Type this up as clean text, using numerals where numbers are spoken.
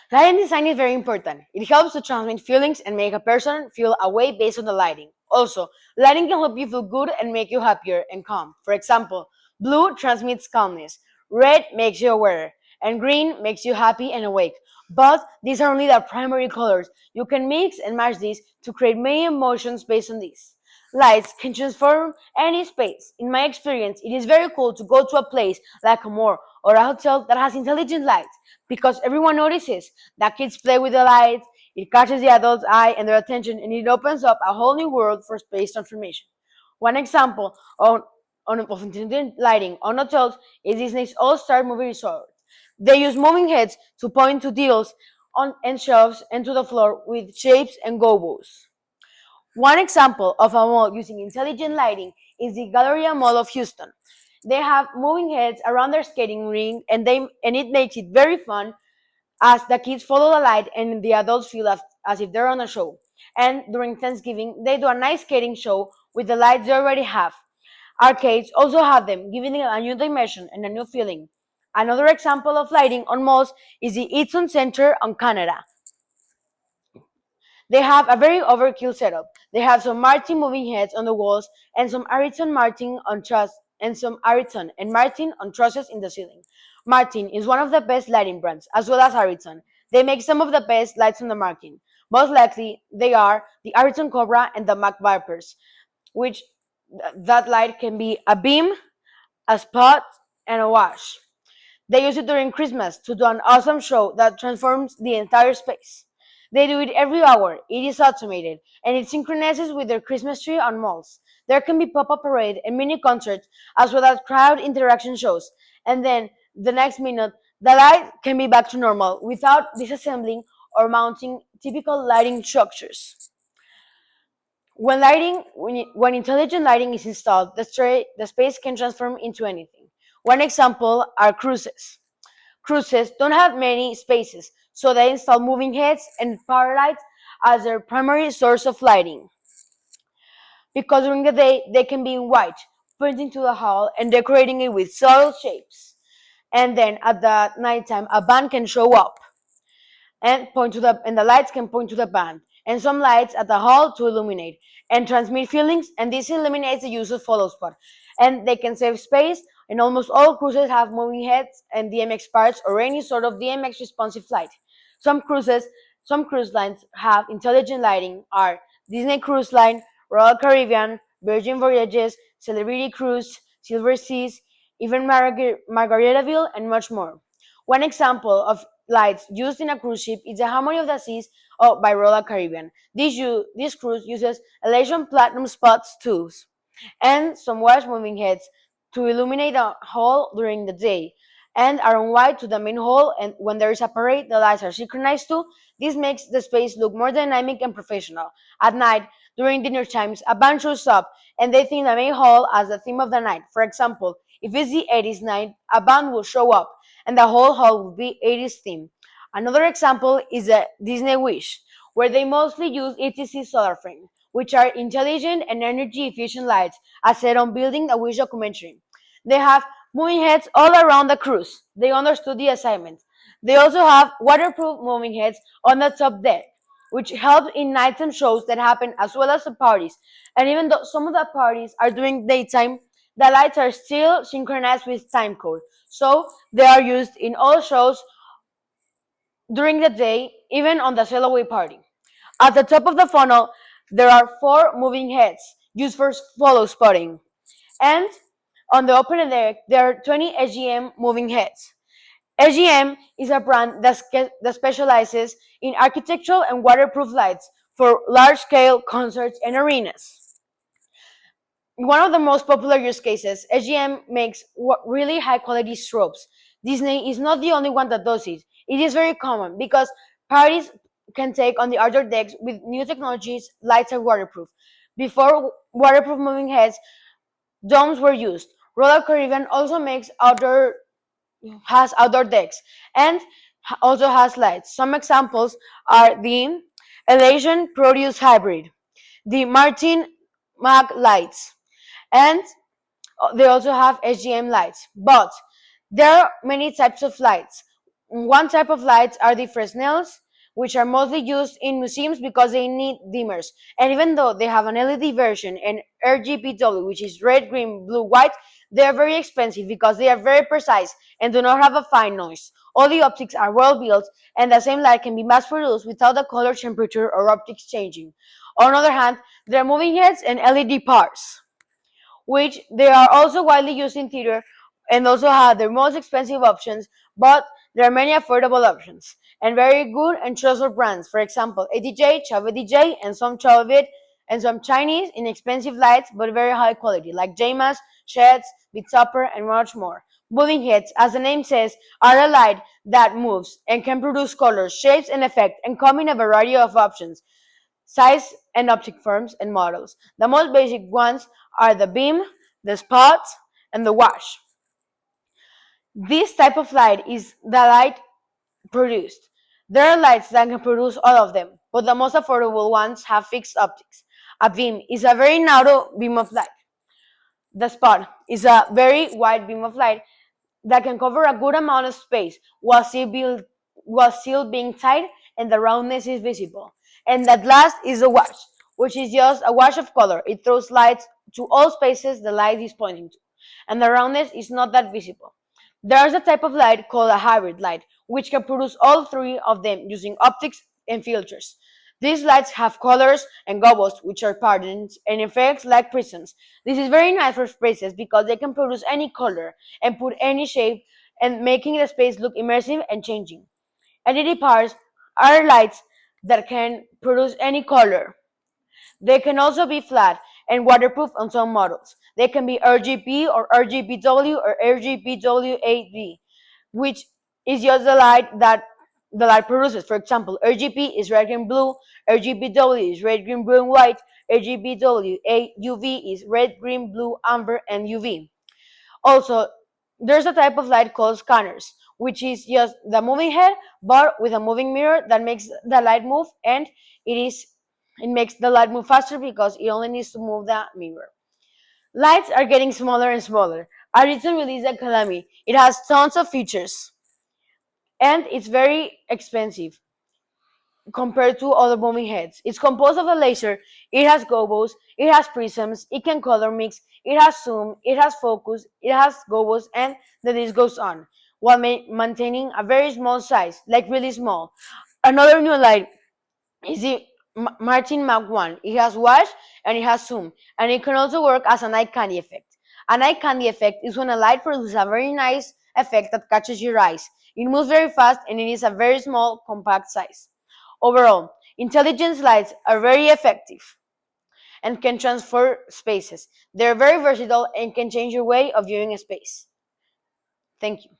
Lighting design is very important. It helps to transmit feelings and make a person feel a way based on the lighting. Also, lighting can help you feel good and make you happier and calm. For example, blue transmits calmness, red makes you aware, and green makes you happy and awake. But these are only the primary colors. You can mix and match these to create many emotions based on these. Lights can transform any space. In my experience, it is very cool to go to a place like a mall or a hotel that has intelligent lights because everyone notices that kids play with the lights, it catches the adult's eye and their attention, and it opens up a whole new world for space transformation. One example of intelligent lighting on hotels is Disney's All-Star Movie Resort. They use moving heads to point to deals on and shelves and to the floor with shapes and gobos. One example of a mall using intelligent lighting is the Galleria Mall of Houston. They have moving heads around their skating ring and it makes it very fun as the kids follow the light and the adults feel as if they're on a show. And during Thanksgiving, they do a nice skating show with the lights they already have. Arcades also have them, giving them a new dimension and a new feeling. Another example of lighting on malls is the Eaton Center on Canada. They have a very overkill setup. They have some Martin moving heads on the walls and some Ariton Martin on trusses in the ceiling. Martin is one of the best lighting brands, as well as Ariton. They make some of the best lights on the market. Most likely, they are the Ariton Cobra and the Mac Vipers, which that light can be a beam, a spot, and a wash. They use it during Christmas to do an awesome show that transforms the entire space. They do it every hour. It is automated, and it synchronizes with their Christmas tree on malls. There can be pop-up parade and mini concerts, as well as crowd interaction shows. And then, the next minute, the light can be back to normal without disassembling or mounting typical lighting structures. When intelligent lighting is installed, the space can transform into anything. One example are cruises. Cruises don't have many spaces, so they install moving heads and power lights as their primary source of lighting. Because during the day they can be in white, pointing to the hall and decorating it with subtle shapes. And then at the nighttime, a band can show up and the lights can point to the band, and some lights at the hall to illuminate and transmit feelings, and this eliminates the use of follow spot. And they can save space, and almost all cruises have moving heads and DMX parts or any sort of DMX responsive light. Some cruises, some cruise lines have intelligent lighting are Disney Cruise Line, Royal Caribbean, Virgin Voyages, Celebrity Cruise, Silver Seas, even Margaritaville, and much more. One example of lights used in a cruise ship is the Harmony of the Seas by Royal Caribbean. This cruise uses elation platinum spots tubes and some wash moving heads to illuminate the hall during the day and are on white to the main hall, and when there is a parade the lights are synchronized too. This makes the space look more dynamic and professional. At night, during dinner times, a band shows up and they theme the main hall as the theme of the night. For example, if it's the 80s night, a band will show up and the whole hall will be 80s theme. Another example is the Disney Wish, where they mostly use ETC solar frame, which are intelligent and energy efficient lights as set on building a Wish documentary. They have moving heads all around the cruise. They understood the assignment. They also have waterproof moving heads on the top deck, which helps in nighttime shows that happen as well as the parties. And even though some of the parties are during daytime, the lights are still synchronized with time code. So they are used in all shows during the day, even on the sail away party. At the top of the funnel, there are four moving heads used for follow spotting. And on the open deck, there are 20 SGM moving heads. SGM is a brand that specializes in architectural and waterproof lights for large-scale concerts and arenas. One of the most popular use cases, SGM makes really high-quality strobes. Disney is not the only one that does it. It is very common because parties can take on the outdoor decks with new technologies, lights are waterproof. Before waterproof moving heads, domes were used. Royal Caribbean also has outdoor decks and also has lights. Some examples are the Elation Produce Hybrid, the Martin Mag lights, and they also have SGM lights. But there are many types of lights. One type of lights are the Fresnels, which are mostly used in museums because they need dimmers. And even though they have an LED version and RGBW, which is red, green, blue, white, they are very expensive because they are very precise and do not have a fine noise. All the optics are well built, and the same light can be mass produced without the color, temperature, or optics changing. On the other hand, there are moving heads and LED parts, which they are also widely used in theater and also have their most expensive options, but there are many affordable options and very good and trustworthy brands. For example, ADJ, Chave DJ, and some Chavit and some Chinese inexpensive lights but very high quality, like JMAS, Sheds, Bitstopper, and much more. Moving heads, as the name says, are a light that moves and can produce colors, shapes, and effect, and come in a variety of options, size and optic forms and models. The most basic ones are the beam, the spot, and the wash. This type of light is the light produced. There are lights that can produce all of them, but the most affordable ones have fixed optics. A beam is a very narrow beam of light. The spot is a very wide beam of light that can cover a good amount of space while still being tight and the roundness is visible. And that last is a wash, which is just a wash of color. It throws light to all spaces the light is pointing to, and the roundness is not that visible. There is a type of light called a hybrid light, which can produce all three of them using optics and filters. These lights have colors and gobos, which are patterns and effects like prisms. This is very nice for spaces because they can produce any color and put any shape and making the space look immersive and changing. LED parts are lights that can produce any color. They can also be flat and waterproof on some models. They can be RGB or RGBW or RGBW8B, which is just the light that the light produces. For example, RGB is red, green, blue. RGBW is red, green, blue, and white. RGBW UV is red, green, blue, amber, and UV. Also, there's a type of light called scanners, which is just the moving head, but with a moving mirror that makes the light move, and it makes the light move faster because it only needs to move the mirror. Lights are getting smaller and smaller. A recent release at Kalami, it has tons of features, and it's very expensive compared to other moving heads. It's composed of a laser, it has gobos, it has prisms, it can color mix, it has zoom, it has focus, it has gobos, and the list goes on, while maintaining a very small size, like really small. Another new light is the Martin Mach 1. It has wash and it has zoom, and it can also work as an eye candy effect. An eye candy effect is when a light produces a very nice effect that catches your eyes. It moves very fast and it is a very small, compact size. Overall, intelligence lights are very effective and can transform spaces. They're very versatile and can change your way of viewing a space. Thank you.